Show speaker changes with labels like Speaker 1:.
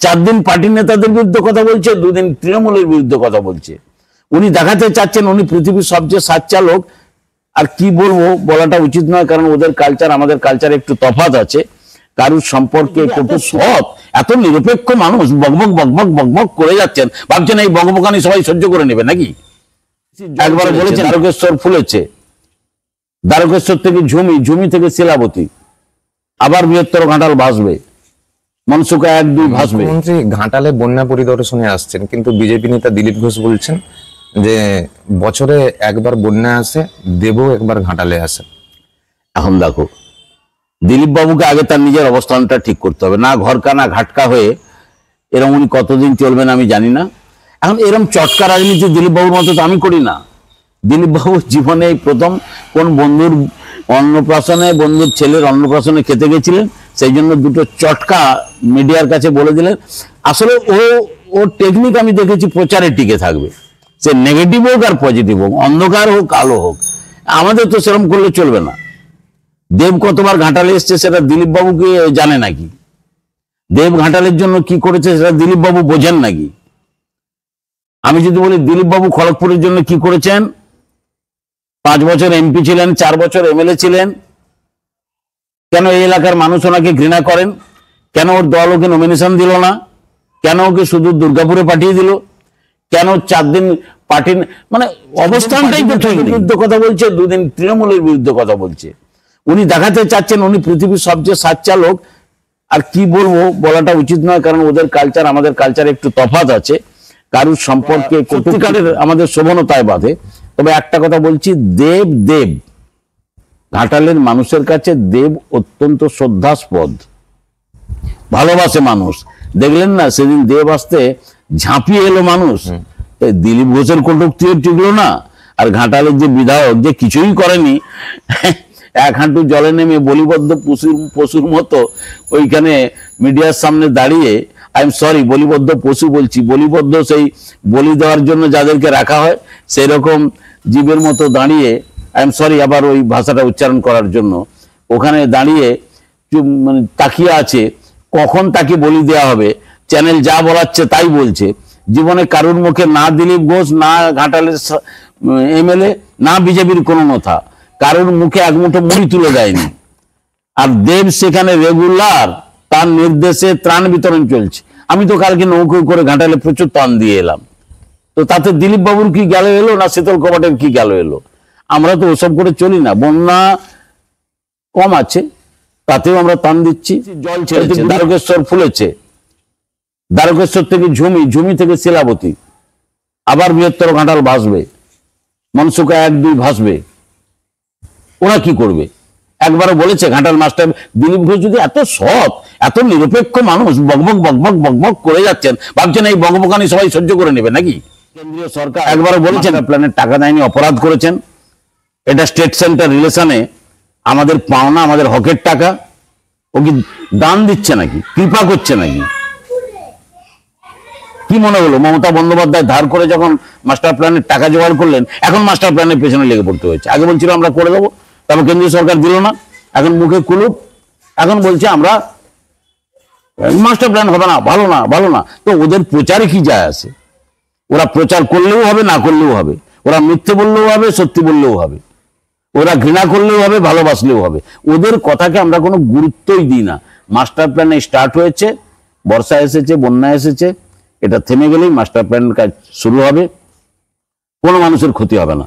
Speaker 1: 4 দিন পার্টি নেতাদের বিরুদ্ধে কথা বলছে, 2 দিন তৃণমূলের বিরুদ্ধে কথা বলছে। উনি দেখাতে চাচ্ছেন উনি পৃথিবীর সবচেয়ে সাচ্চা লোক। আর কি বলবো, বলাটা উচিত নয়, কারণ ওদের কালচার আমাদের কালচার একটু তফাৎ আছে। কারুর সম্পর্কে কত সৎ, এত নিরপেক্ষ মানুষ বকবক বকবক বকবক করে যাচ্ছেন, ভাবছেন এই বকবকানি সবাই সহ্য করে নেবে নাকি? একবার বলেছেন দ্বারকেশ্বর ফুলেছে, দ্বারকেশ্বর থেকে ঝুমি, ঝুমি থেকে শিলাবতী, আবার বৃহত্তর ঘাটাল ভাসবে, মনসুকা 1-2 ভাসবে।
Speaker 2: মুখ্যমন্ত্রী ঘাটালে বন্যা পরিদর্শনে আসছেন, কিন্তু বিজেপি নেতা দিলীপ ঘোষ বলছেন যে বছরে একবার বন্যা আসে, দেবও একবার ঘাটালে আসে।
Speaker 1: এখন দেখো, দিলীপ বাবুকে আগে তার নিজের অবস্থানটা ঠিক করতে হবে, না ঘরকা না ঘাটকা হয়ে এরকম উনি কতদিন চলবেন আমি জানি না। এখন এরকম চটকা রাজনীতি দিলীপ বাবুর মতো তো আমি করি না। দিলীপ বাবু জীবনে এই প্রথম কোন বন্ধুর অন্নপ্রাশনে, বন্ধুর ছেলের অন্নপ্রাশনে খেতে গেছিলেন, সেই জন্য দুটো চটকা মিডিয়ার কাছে বলে দিলেন। আসলে ও টেকনিক আমি দেখেছি প্রচারে টিকে থাকবে, সে নেগেটিভ হোক আর পজিটিভ হোক, অন্ধকার হোক কালো হোক। আমাদের তো সেরকম করলে চলবে না। দেব কতবার ঘাটালে এসছে সেটা দিলীপ বাবু কি জানে নাকি? দেব ঘাটালের জন্য কি করেছে সেটা দিলীপ বাবু বোঝেন নাকি? আমি যদি বলি দিলীপ বাবু খড়গপুরের জন্য কি করেছেন, 5 বছর এমপি ছিলেন, 4 বছর এমএলএ ছিলেন, কেন এই এলাকার মানুষ ওনাকে ঘৃণা করেন? কেন ওর দল ওকে নমিনেশন দিল না? কেন ওকে শুধু দুর্গাপুরে পাঠিয়ে দিল? কেন 4 দিন পার্টি, মানে অবস্থানটাই তো ঠিক। বিরুদ্ধে কথা বলছে, 2 দিন তৃণমূলের বিরুদ্ধে কথা বলছে। উনি দেখাতে চাচ্ছেন উনি পৃথিবীর সবচেয়ে সাচ্চা লোক। আর কি বলবো, বলাটা উচিত নয়, কারণ ওদের কালচার আমাদের কালচার একটু তফাৎ আছে। কারুর সম্পর্কে সত্যিকারের আমাদের শোভনতায় বাঁধে। তবে একটা কথা বলছি, দেব ঘাটালের মানুষের কাছে দেব অত্যন্ত শ্রদ্ধাস্পদ, ভালোবাসে মানুষ। দেখলেন না সেদিন দেব আসতে ঝাঁপিয়ে এলো মানুষ, দিলীপ ঘোষের কটূক্তিও টিকলো না। আর ঘাটালের যে বিধায়ক যে কিছুই করেনি, 1 হাঁটু জলে নেমে বলিবদ্ধ পশুর মতো ওইখানে মিডিয়ার সামনে দাঁড়িয়ে, আই এম সরি বলিবদ্ধ পশু বলছি, বলিবদ্ধ সেই বলি দেওয়ার জন্য যাদেরকে রাখা হয় সেই রকম জীবের মতো দাঁড়িয়ে, আই এম সরি আবার ওই ভাষাটা উচ্চারণ করার জন্য, ওখানে দাঁড়িয়ে মানে তাকিয়ে আছে কখন তাকে বলি দেওয়া হবে। চ্যানেল যা বলাচ্ছে তাই বলছে। জীবনে কারুর মুখে না দিলীপ ঘোষ, না ঘাটালের এমএলএ, না বিজেপির কোনো নেতা কারোর মুখে 1 মুঠো মুড়ি তুলে দেয়নি। আর দেব সেখানে রেগুলার তার নির্দেশে ত্রাণ বিতরণ চলছে। আমি তো কালকে নৌকো করে ঘাটালে প্রচুর ত্রাণ দিয়ে এলাম। তো তাতে দিলীপ বাবুর কি গেল এলো, না শীতল কপাটের কি গেল এলো? আমরা তো ওসব করে চলি না। বন্যা কম আছে, তাতেও আমরা ত্রাণ দিচ্ছি। জল ছেড়েছে, দ্বারকেশ্বর ফুলেছে, দ্বারকেশ্বর থেকে ঝুমি, ঝুমি থেকে শিলাবতী, আবার বৃহত্তর ঘাটাল ভাসবে, মনসুকা 1-2 ভাসবে। ওরা কি করবে? একবারও বলেছে ঘাটাল মাস্টার? দিলীপ ঘোষ যদি এত সৎ, এত নিরপেক্ষ মানুষ বকবক বকবক বকবক করে যাচ্ছেন, ভাবছেন এই বকবকানি সবাই সহ্য করে নেবে নাকি? কেন্দ্রীয় সরকার একবারও বলেছেন প্ল্যানের টাকা দেয়নি, অপরাধ করেছেন। এটা স্টেট সেন্টার রিলেশনে আমাদের পাওনা, আমাদের হকের টাকা। ও কি দান দিচ্ছে নাকি, কৃপা করছে নাকি? কি মনে হলো মমতা বন্দ্যোপাধ্যায় ধার করে যখন মাস্টার প্ল্যানের টাকা জোগাড় করলেন, এখন মাস্টার প্ল্যানের পেছনে লেগে পড়তে হয়েছে? আগে বলছিল আমরা করে দেবো, তারপর কেন্দ্রীয় সরকার দিল না, এখন মুখে কুলুপ, এখন বলছে আমরা মাস্টার প্ল্যান হবে না, ভালো না, ভালো না। তো ওদের প্রচারে কি যায় আসে? ওরা প্রচার করলেও হবে, না করলেও হবে। ওরা মিথ্যে বললেও হবে, সত্যি বললেও হবে। ওরা ঘৃণা করলেও হবে, ভালোবাসলেও হবে। ওদের কথাকে আমরা কোনো গুরুত্বই দিই না। মাস্টার প্ল্যানে স্টার্ট হয়েছে, বর্ষা এসেছে, বন্যা এসেছে, এটা থেমে গেলেই মাস্টার প্ল্যানের কাজ শুরু হবে, কোনো মানুষের ক্ষতি হবে না।